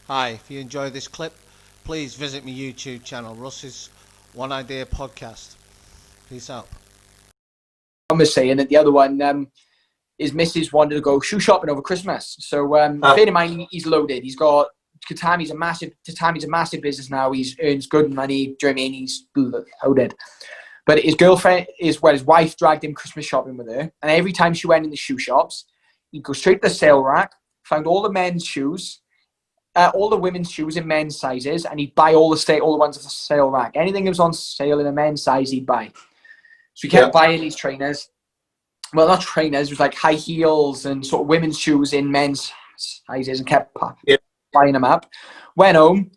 Hi, if you enjoy this clip, please visit my YouTube channel, Russ's One Idea Podcast. Peace out. I was saying that the other one, his missus wanted to go shoe shopping over Christmas. So bear in mind, he's loaded. He's got Tatami's a massive business now. He earns good money. Do you know what I mean? He's loaded. But his girlfriend his wife dragged him Christmas shopping with her. And every time she went in the shoe shops, he'd go straight to the sale rack, found all the men's shoes, all the women's shoes in men's sizes, and he'd buy all the ones off the sale rack. Anything that was on sale in a men's size, he'd buy. So he kept buying these trainers. Well, not trainers, it was like high heels and sort of women's shoes in men's sizes, and kept buying them up. Went home,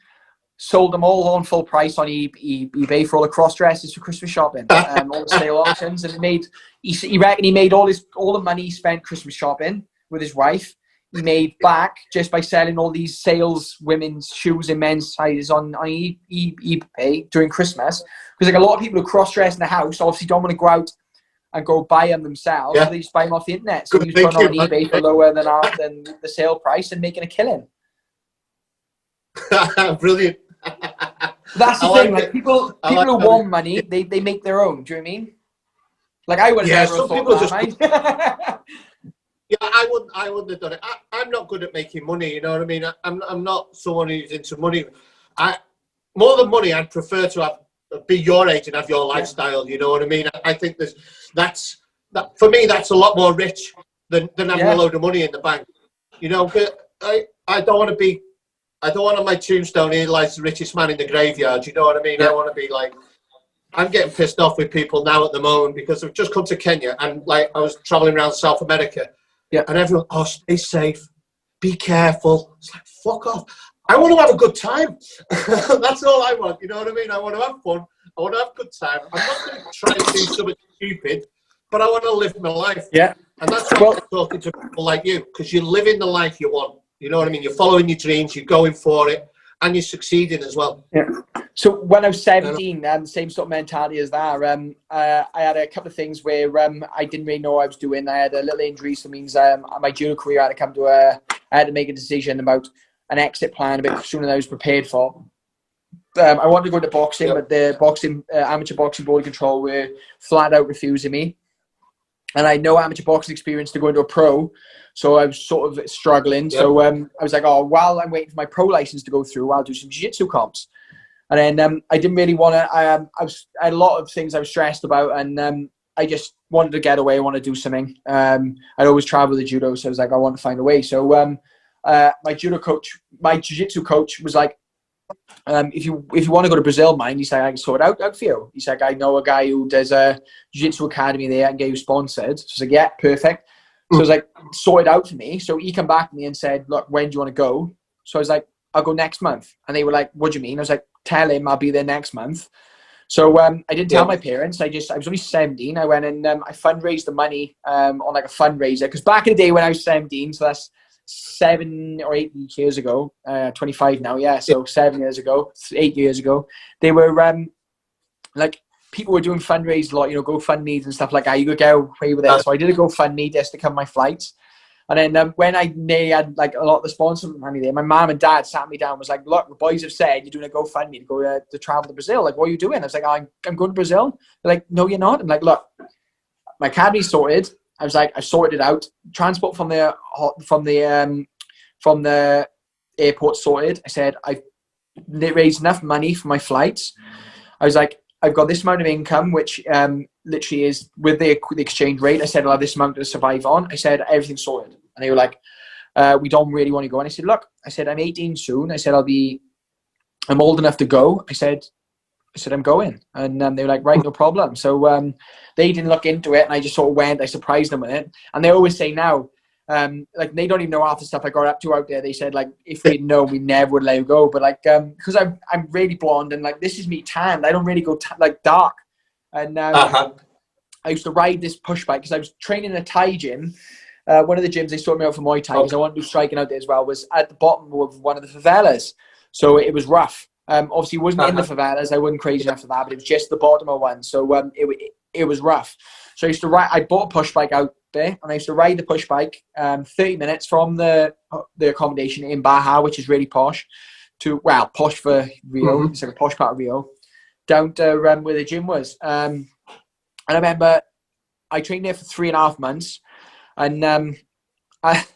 sold them all on full price on eBay for all the cross dresses for Christmas shopping, all the sale auctions, and he reckoned he made all the money he spent Christmas shopping with his wife. He made back just by selling all these sales women's shoes in men's sizes on eBay during Christmas. Because like a lot of people who cross-dress in the house obviously don't want to go out and go buy them themselves. So they just buy them off the internet. So he was putting on eBay for lower than the sale price and making a killing. Brilliant. That's the thing. Like people who want money, they make their own. Do you know what I mean? Like I would have never thought that. Yeah, I wouldn't have done it. I'm not good at making money, you know what I mean? I'm not someone who's into money. More than money, I'd prefer to be your age and have your lifestyle, you know what I mean? I think that's for me, that's a lot more rich than having a load of money in the bank. You know, I don't want on my tombstone here lies the richest man in the graveyard, you know what I mean? I want to be like, I'm getting pissed off with people now at the moment because I've just come to Kenya and like I was traveling around South America. Yeah, and everyone, stay safe, be careful. It's like, fuck off. I want to have a good time. That's all I want. You know what I mean? I want to have fun. I want to have a good time. I'm not going to try and do something stupid, but I want to live my life. Yeah. And that's why I'm talking to people like you, because you're living the life you want. You know what I mean? You're following your dreams, you're going for it, and you're succeeding as well. Yeah. So when I was 17, same sort of mentality as that. I had a couple of things where I didn't really know what I was doing. I had a little injury, so it means my judo career I had to make a decision about an exit plan a bit sooner than I was prepared for. I wanted to go into boxing, but the amateur boxing board control were flat out refusing me. And I had no amateur boxing experience to go into a pro, so I was sort of struggling. Yep. So I was like, while I'm waiting for my pro license to go through, I'll do some jiu-jitsu comps. And then I didn't really want to. I had a lot of things I was stressed about, and I just wanted to get away. I want to do something. I'd always travel with judo, so I was like, I want to find a way. So my jiu-jitsu coach was like, if you want to go to Brazil, mind, he's like, I can sort it out for you. He's like, I know a guy who does a jiu-jitsu academy there and get you sponsored. So I was like, yeah, perfect. So I was like, sort it out for me. So he came back to me and said, look, when do you want to go? So I was like, I'll go next month. And they were like, what do you mean? I was like, tell him I'll be there next month. So I didn't tell my parents. I was only 17. I went and I fundraised the money on like a fundraiser. Because back in the day when I was 17, so that's 7 or 8 years ago, 25 now, yeah. So 7 years ago, 8 years ago, they were like, people were doing fundraisers a lot, you know, GoFundMes and stuff like that. You could get away with it. So I did a GoFundMe just to cover my flights. And then when I had like a lot of the sponsor money there, my mom and dad sat me down and was like, look, the boys have said you're doing a GoFundMe to go to travel to Brazil. Like, what are you doing? I was like, I'm going to Brazil. They're like, no, you're not. I'm like, look, my academy's sorted. I was like, I sorted it out. Transport from the airport sorted. I said, I've raised enough money for my flights. I was like, I've got this amount of income, which literally is with the exchange rate. I said, I'll have this amount to survive on. I said, everything's sorted. And they were like, we don't really want to go. And I said, look, I'm 18 soon. I said, I'm old enough to go. I said, I'm going. And they were like, right, no problem. So they didn't look into it. And I just sort of went. I surprised them with it. And they always say now, like they don't even know half the stuff I got up to out there. They said like, if we'd known, we never would let you go. But like, because I'm really blonde and like, this is me tanned. I don't really go like dark. And I used to ride this push bike because I was training in a Thai gym. One of the gyms they sorted me out for Muay Thai because I wanted to do striking out there as well, was at the bottom of one of the favelas. So it was rough. Obviously it wasn't in the favelas. I wasn't crazy enough for that, but it was just the bottom of one. So it was rough. So I used to ride, I bought a push bike out there, and I used to ride the push bike 30 minutes from the accommodation in Baja, which is really posh, to, well, posh for Rio, it's like a posh part of Rio, down to where the gym was. And I remember I trained there for 3.5 months, and as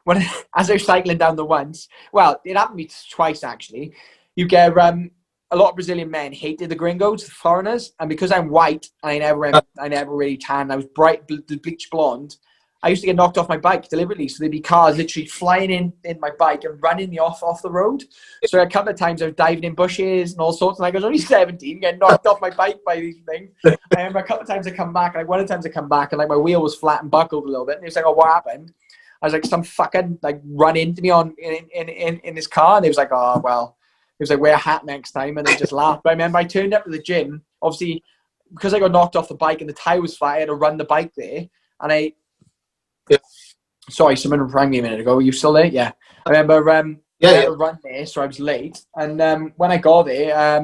I was cycling down the once, well, it happened to me twice actually. You get a lot of Brazilian men hated the gringos, the foreigners, and because I'm white, I never really tan. I was bright, bleach blonde. I used to get knocked off my bike deliberately, so there'd be cars literally flying in my bike and running me off the road. So a couple of times I was diving in bushes and all sorts, and I was only 17, getting knocked off my bike by these things. I remember a couple of times I come back, like one of the times I come back, and like my wheel was flat and buckled a little bit, and he was like, "Oh, what happened?" I was like, "Some fucking like run into me in this car," and he was like, "Oh well." He was like, "Wear a hat next time," and they just laughed. But I remember I turned up to the gym, obviously, because I got knocked off the bike and the tire was flat, I had to run the bike there. And sorry, someone rang me a minute ago. Were you still there? Yeah. I remember I had to run there, so I was late. And when I got there,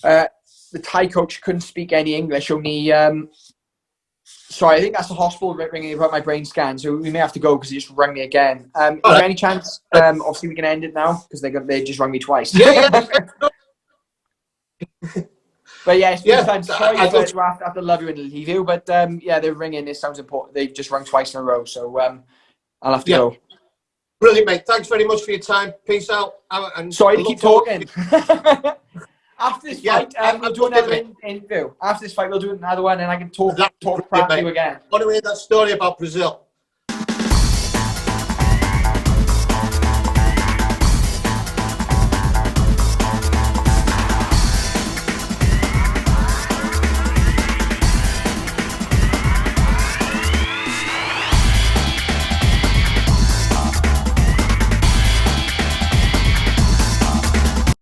the Thai coach couldn't speak any English, only... sorry, I think that's the hospital ringing about my brain scan, so we may have to go because he just rang me again. Is there any chance, obviously we can end it now, because they just rang me twice. Yeah. But yeah, it's been fun. Sorry to have to love you and leave you, but yeah, they're ringing. It sounds important. They've just rung twice in a row, so I'll have to go. Brilliant, mate. Thanks very much for your time. Peace out. And sorry to keep talking. After this fight, we'll do another interview. After this fight, we'll do another one, and I can talk crap to you again. I want to hear that story about Brazil.